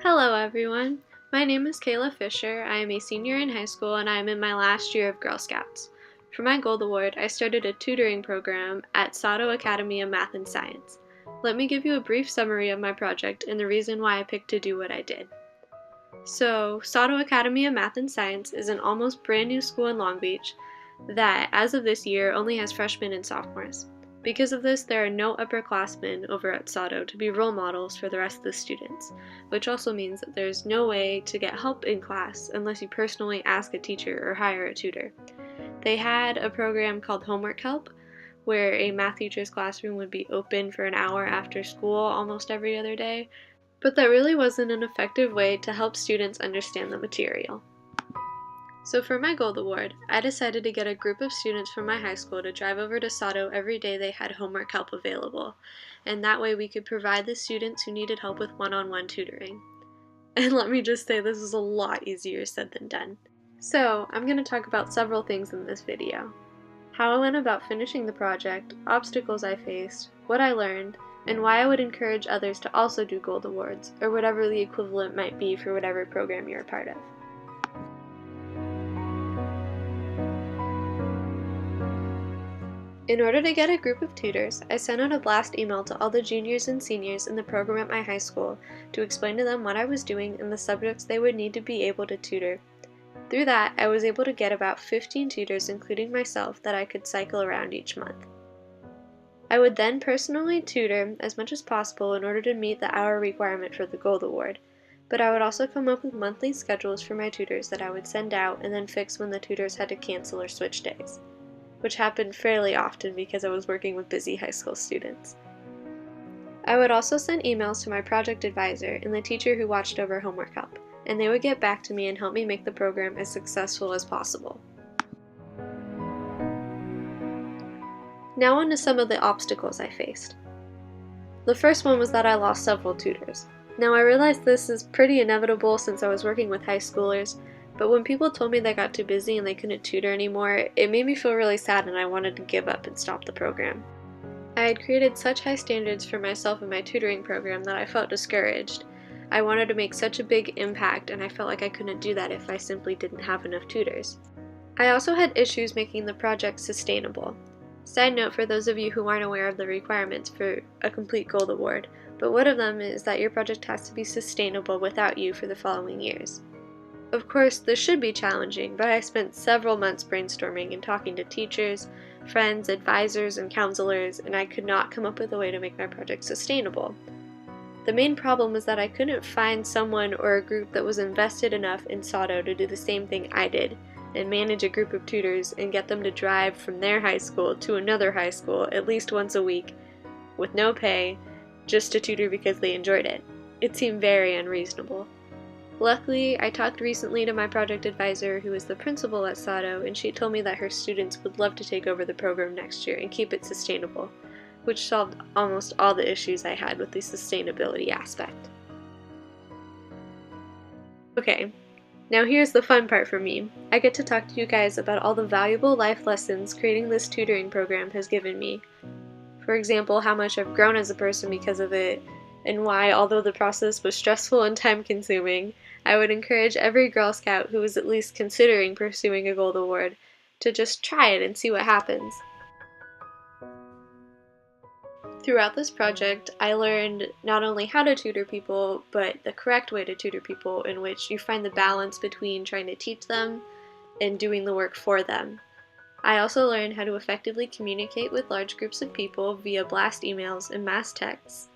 Hello everyone, my name is Kayla Fisher. I am a senior in high school and I am in my last year of Girl Scouts. For my Gold Award, I started a tutoring program at Sato Academy of Math and Science. Let me give you a brief summary of my project and the reason why I picked to do what I did. So, Sato Academy of Math and Science is an almost brand new school in Long Beach that, as of this year, only has freshmen and sophomores. Because of this, there are no upperclassmen over at Sato to be role models for the rest of the students, which also means that there's no way to get help in class unless you personally ask a teacher or hire a tutor. They had a program called Homework Help, where a math teacher's classroom would be open for an hour after school almost every other day, but that really wasn't an effective way to help students understand the material. So for my Gold Award, I decided to get a group of students from my high school to drive over to Sato every day they had homework help available, and that way we could provide the students who needed help with one-on-one tutoring. And let me just say, this is a lot easier said than done. So I'm going to talk about several things in this video. How I went about finishing the project, obstacles I faced, what I learned, and why I would encourage others to also do Gold Awards, or whatever the equivalent might be for whatever program you're a part of. In order to get a group of tutors, I sent out a blast email to all the juniors and seniors in the program at my high school to explain to them what I was doing and the subjects they would need to be able to tutor. Through that, I was able to get about 15 tutors, including myself, that I could cycle around each month. I would then personally tutor as much as possible in order to meet the hour requirement for the Gold Award, but I would also come up with monthly schedules for my tutors that I would send out and then fix when the tutors had to cancel or switch days, which happened fairly often because I was working with busy high school students. I would also send emails to my project advisor and the teacher who watched over homework help, and they would get back to me and help me make the program as successful as possible. Now on to some of the obstacles I faced. The first one was that I lost several tutors. Now I realize this is pretty inevitable since I was working with high schoolers, but when people told me they got too busy and they couldn't tutor anymore, it made me feel really sad and I wanted to give up and stop the program. I had created such high standards for myself in my tutoring program that I felt discouraged. I wanted to make such a big impact and I felt like I couldn't do that if I simply didn't have enough tutors. I also had issues making the project sustainable. Side note for those of you who aren't aware of the requirements for a complete Gold Award, but one of them is that your project has to be sustainable without you for the following years. Of course, this should be challenging, but I spent several months brainstorming and talking to teachers, friends, advisors, and counselors, and I could not come up with a way to make my project sustainable. The main problem was that I couldn't find someone or a group that was invested enough in Sato to do the same thing I did, and manage a group of tutors and get them to drive from their high school to another high school at least once a week, with no pay, just to tutor because they enjoyed it. It seemed very unreasonable. Luckily, I talked recently to my project advisor, who is the principal at Sato, and she told me that her students would love to take over the program next year and keep it sustainable, which solved almost all the issues I had with the sustainability aspect. Okay, now here's the fun part for me. I get to talk to you guys about all the valuable life lessons creating this tutoring program has given me. For example, how much I've grown as a person because of it, and why, although the process was stressful and time-consuming, I would encourage every Girl Scout who is at least considering pursuing a Gold Award to just try it and see what happens. Throughout this project, I learned not only how to tutor people, but the correct way to tutor people, in which you find the balance between trying to teach them and doing the work for them. I also learned how to effectively communicate with large groups of people via blast emails and mass texts,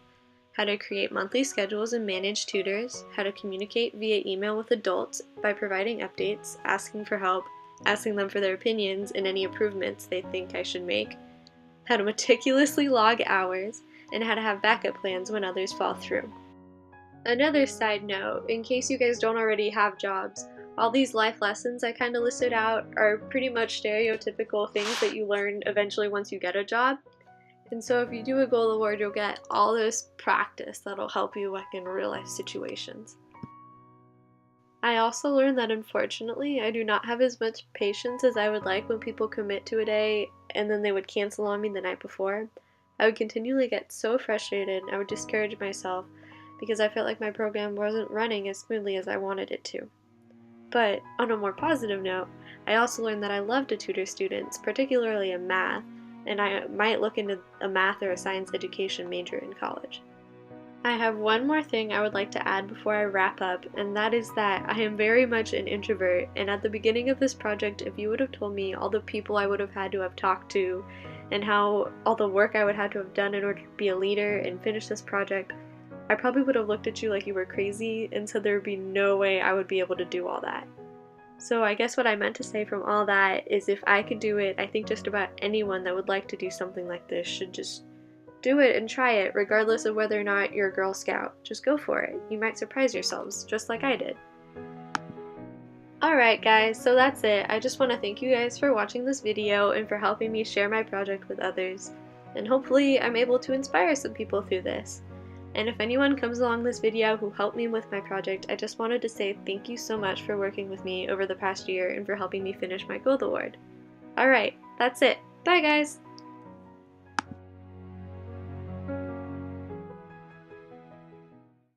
how to create monthly schedules and manage tutors, how to communicate via email with adults by providing updates, asking for help, asking them for their opinions and any improvements they think I should make, how to meticulously log hours, and how to have backup plans when others fall through. Another side note, in case you guys don't already have jobs, all these life lessons I kind of listed out are pretty much stereotypical things that you learn eventually once you get a job. And so if you do a Gold Award, you'll get all this practice that'll help you like in real life situations. I also learned that unfortunately I do not have as much patience as I would like when people commit to a day and then they would cancel on me the night before. I would continually get so frustrated and I would discourage myself because I felt like my program wasn't running as smoothly as I wanted it to. But on a more positive note, I also learned that I love to tutor students, particularly in math, and I might look into a math or a science education major in college. I have one more thing I would like to add before I wrap up, and that is that I am very much an introvert, and at the beginning of this project, if you would have told me all the people I would have had to have talked to, and how all the work I would have to have done in order to be a leader and finish this project, I probably would have looked at you like you were crazy and said there would be no way I would be able to do all that. So I guess what I meant to say from all that is if I could do it, I think just about anyone that would like to do something like this should just do it and try it, regardless of whether or not you're a Girl Scout. Just go for it. You might surprise yourselves, just like I did. Alright guys, so that's it. I just want to thank you guys for watching this video and for helping me share my project with others. And hopefully I'm able to inspire some people through this. And if anyone comes along this video who helped me with my project, I just wanted to say thank you so much for working with me over the past year and for helping me finish my Gold Award. Alright, that's it. Bye guys!